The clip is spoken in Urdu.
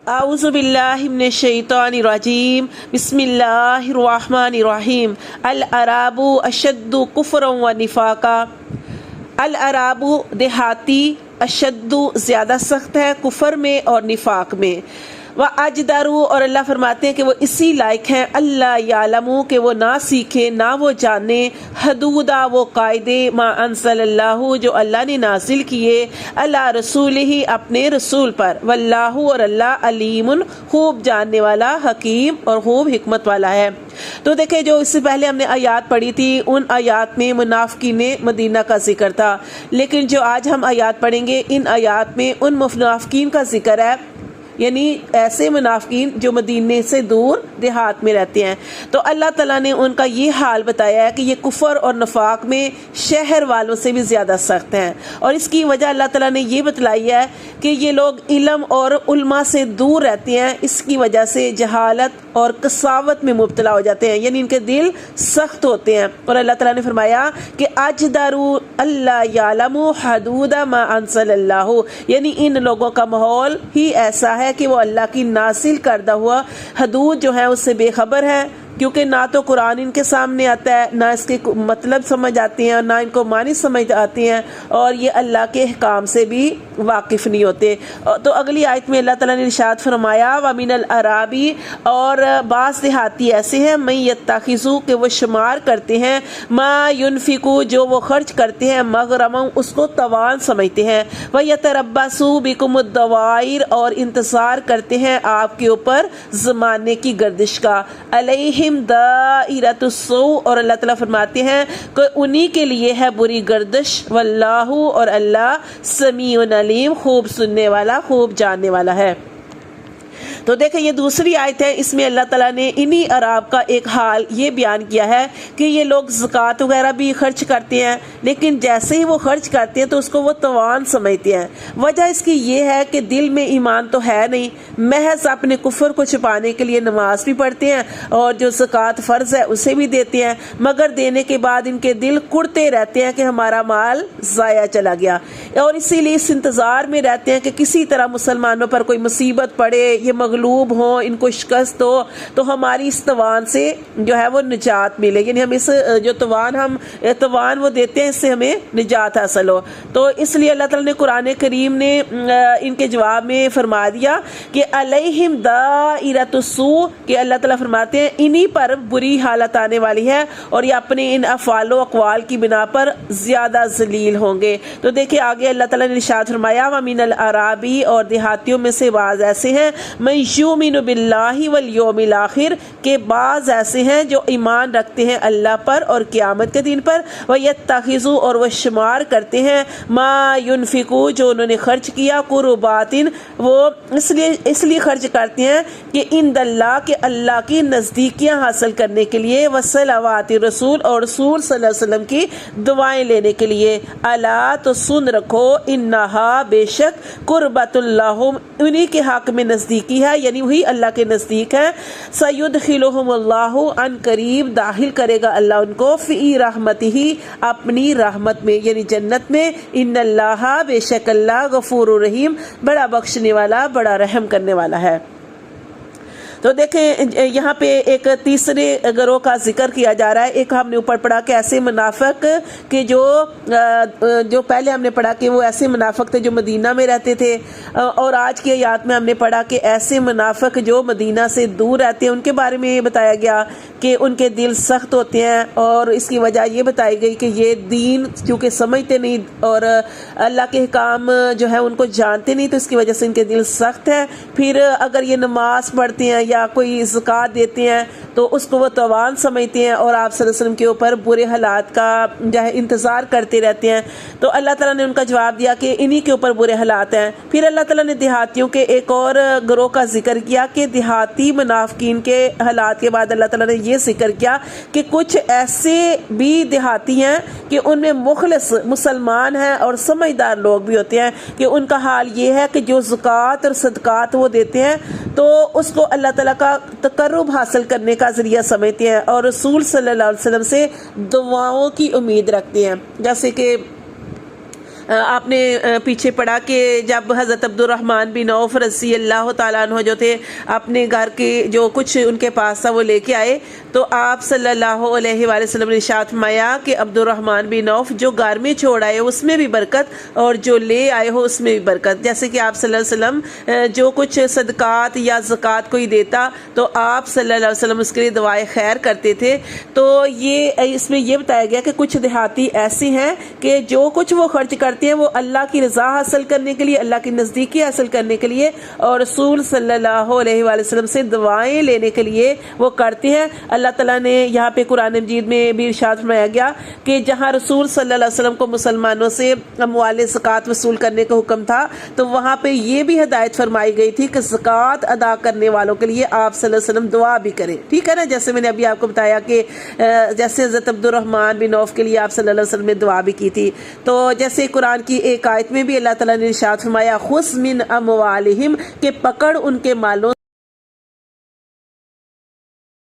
اعوذ باللہ من الشیطان الرجیم بسم اللہ الرحمن الرحیم الاعراب اشد کفرا و نفاقا۔ الاعراب دیہاتی اشد زیادہ سخت ہے کفر میں اور نفاق میں۔ وَأَجْدَرُ اور اللہ فرماتے ہیں کہ وہ اسی لائق ہیں اللہ یعلمو کہ وہ نہ سیکھیں نہ وہ جانیں حدودہ وہ قاعدے ما انزل اللہ جو اللہ نے نازل کیے اللہ رسول ہی اپنے رسول پر واللہ اور اللہ علیم خوب جاننے والا حکیم اور خوب حکمت والا ہے۔ تو دیکھیں جو اس سے پہلے ہم نے آیات پڑھی تھی ان آیات میں منافقین مدینہ کا ذکر تھا، لیکن جو آج ہم آیات پڑھیں گے ان آیات میں ان منافقین کا ذکر ہے، یعنی ایسے منافقین جو مدینے سے دور دیہات میں رہتے ہیں۔ تو اللہ تعالیٰ نے ان کا یہ حال بتایا ہے کہ یہ کفر اور نفاق میں شہر والوں سے بھی زیادہ سخت ہیں، اور اس کی وجہ اللہ تعالیٰ نے یہ بتلائی ہے کہ یہ لوگ علم اور علماء سے دور رہتے ہیں، اس کی وجہ سے جہالت اور قساوت میں مبتلا ہو جاتے ہیں، یعنی ان کے دل سخت ہوتے ہیں۔ اور اللہ تعالیٰ نے فرمایا کہ اجدروا اللہ یعلم حدود ما انزل اللہ، یعنی ان لوگوں کا ماحول ہی ایسا ہے کہ وہ اللہ کی نازل کردہ ہوا حدود جو ہے اس سے بے خبر ہے، کیونکہ نہ تو قرآن ان کے سامنے آتا ہے، نہ اس کے مطلب سمجھ آتے ہیں، نہ ان کو معنی سمجھ آتے ہیں، اور یہ اللہ کے احکام سے بھی واقف نہیں ہوتے۔ تو اگلی آیت میں اللہ تعالیٰ نے ارشاد فرمایا وَمِنَ الْأَعْرَابِ اور بعض دیہاتی ایسے ہیں مَن يَتَّخِذُ کہ وہ شمار کرتے ہیں مَا يُنْفِقُ جو وہ خرچ کرتے ہیں مغرما اس کو تاوان سمجھتے ہیں وَيَتَرَبَّصُ بِكُمُ الدَّوَائِرَ اور انتظار کرتے ہیں آپ کے اوپر زمانے کی گردش کا علیہ دائرۃ السوء اور اللہ تعالیٰ فرماتے ہیں کہ انہی کے لیے ہے بری گردش واللہ اور اللہ سمیع علیم خوب سننے والا خوب جاننے والا ہے۔ تو دیکھیں یہ دوسری آیت ہے، اس میں اللہ تعالیٰ نے انہی عراب کا ایک حال یہ بیان کیا ہے کہ یہ لوگ زکوٰۃ وغیرہ بھی خرچ کرتے ہیں، لیکن جیسے ہی وہ خرچ کرتے ہیں تو اس کو وہ توان سمجھتے ہیں۔ وجہ اس کی یہ ہے کہ دل میں ایمان تو ہے نہیں، محض اپنے کفر کو چھپانے کے لیے نماز بھی پڑھتے ہیں اور جو زکوٰۃ فرض ہے اسے بھی دیتے ہیں، مگر دینے کے بعد ان کے دل کڑتے رہتے ہیں کہ ہمارا مال ضائع چلا گیا، اور اسی لیے اس انتظار میں رہتے ہیں کہ کسی طرح مسلمانوں پر کوئی مصیبت پڑے، یہ مغلوب ہوں، ان کو شکست ہو تو ہماری اس توان سے جو ہے وہ نجات ملے، یعنی ہم اس جو توان وہ دیتے ہیں اس سے ہمیں نجات حاصل ہو۔ تو اس لیے اللہ تعالیٰ نے قرآن کریم نے ان کے جواب میں فرما دیا کہ علیہم دائرۃ السوء کہ اللہ تعالیٰ فرماتے ہیں انہی پر بری حالت آنے والی ہے اور یہ اپنے ان افعال و اقوال کی بنا پر زیادہ ذلیل ہوں گے۔ تو دیکھیں آگے اللہ تعالیٰ نے ارشاد فرمایا وَمِنَ الْأَعْرَابِ اور دیہاتیوں میں سے بعض ایسے ہیں مَن یؤمن باللہ والیوم الآخر کہ بعض ایسے ہیں جو ایمان رکھتے ہیں اللہ پر اور قیامت کے دن پر وَيَتَّخِذُ اور وہ شمار کرتے ہیں ما ينفقو جو انہوں نے خرچ کیا قربات وہ اس لیے خرچ کرتے ہیں کہ عند اللہ کہ اللہ کی نزدیکیاں حاصل کرنے کے لیے وصلوات رسول اور رسول صلی اللہ علیہ وسلم کی دعائیں لینے کے لیے الا تو سن رکھو انہا بے شک قربت اللہم انہی کے حق میں نزدیکی ہے، یعنی وہی اللہ کے نزدیک ہے سیدخلہم اللہ ان قریب داخل کرے گا اللہ ان کو فی رحمتہ اپنی رحمت میں یعنی جنت میں ان اللہ بے شک اللہ غفور الرحیم بڑا بخشنے والا بڑا رحم کرنے والا ہے۔ تو دیکھیں یہاں پہ ایک تیسرے گروہ کا ذکر کیا جا رہا ہے۔ ایک ہم نے اوپر پڑھا کہ ایسے منافق کہ جو پہلے ہم نے پڑھا کہ وہ ایسے منافق تھے جو مدینہ میں رہتے تھے، اور آج کی آیات میں ہم نے پڑھا کہ ایسے منافق جو مدینہ سے دور رہتے ہیں ان کے بارے میں یہ بتایا گیا کہ ان کے دل سخت ہوتے ہیں، اور اس کی وجہ یہ بتائی گئی کہ یہ دین کیونکہ سمجھتے نہیں اور اللہ کے احکام جو ہے ان کو جانتے نہیں، تو اس کی وجہ سے ان کے دل سخت ہے۔ پھر اگر یہ نماز پڑھتے ہیں یا کوئی زکوٰۃ دیتے ہیں تو اس کو وہ توان سمجھتے ہیں اور آپ صلی اللہ علیہ وسلم کے اوپر برے حالات کا جو ہے انتظار کرتے رہتے ہیں۔ تو اللہ تعالیٰ نے ان کا جواب دیا کہ انہی کے اوپر برے حالات ہیں۔ پھر اللہ تعالیٰ نے دیہاتیوں کے ایک اور گروہ کا ذکر کیا کہ دیہاتی منافقین کے حالات کے بعد اللہ تعالیٰ نے یہ ذکر کیا کہ کچھ ایسے بھی دیہاتی ہیں کہ ان میں مخلص مسلمان ہیں اور سمجھدار لوگ بھی ہوتے ہیں کہ ان کا حال یہ ہے کہ جو زکوٰۃ اور صدقات وہ دیتے ہیں تو اس کو اللہ تعالیٰ کا تقرب حاصل کرنے کا ذریعہ سمجھتے ہیں اور رسول صلی اللہ علیہ وسلم سے دعاؤں کی امید رکھتے ہیں، جیسے کہ آپ نے پیچھے پڑھا کہ جب حضرت عبد الرحمن بن عوف رضی اللہ تعالیٰ عنہ جو تھے اپنے گھر کے جو کچھ ان کے پاس تھا وہ لے کے آئے، تو آپ صلی اللہ علیہ وآلہ وسلم نے ارشاد فرمایا کہ عبد الرحمن بن عوف جو گھر میں چھوڑ آئے اس میں بھی برکت اور جو لے آئے ہو اس میں بھی برکت۔ جیسے کہ آپ صلی اللہ علیہ وسلم جو کچھ صدقات یا زکوٰۃ کوئی دیتا تو آپ صلی اللہ علیہ وسلم اس کے لیے دعائے خیر کرتے تھے۔ تو یہ اس میں یہ بتایا گیا کہ کچھ دیہاتی ایسے ہیں کہ جو کچھ وہ خرچ کرتے ہیں وہ اللہ کی رضا حاصل کرنے کے لیے، اللہ کی نزدیکی حاصل کرنے کے لیے اور رسول صلی اللہ علیہ وآلہ وسلم سے دعائیں لینے کے لیے وہ کرتے ہیں۔ اللہ تعالیٰ نے یہاں پہ قرآن مجید میں بھی ارشاد فرمایا گیا کہ جہاں رسول صلی اللہ علیہ وسلم کو مسلمانوں سے اموال زکوٰۃ وصول کرنے کا حکم تھا تو وہاں پہ یہ بھی ہدایت فرمائی گئی تھی کہ زکوٰۃ ادا کرنے والوں کے لیے آپ صلی اللہ علیہ وسلم دعا بھی کریں، ٹھیک ہے نا۔ جیسے میں نے ابھی آپ کو بتایا کہ جیسے حضرت عبد الرحمن بن عوف کے لیے آپ صلی اللہ علیہ وسلم نے دعا بھی کی تھی۔ تو جیسے قرآن کی ایک آیت میں بھی اللہ تعالیٰ نے ارشاد فرمایا خُذْ مِنْ أَمْوَالِهِمْ کہ پکڑ ان کے مالوں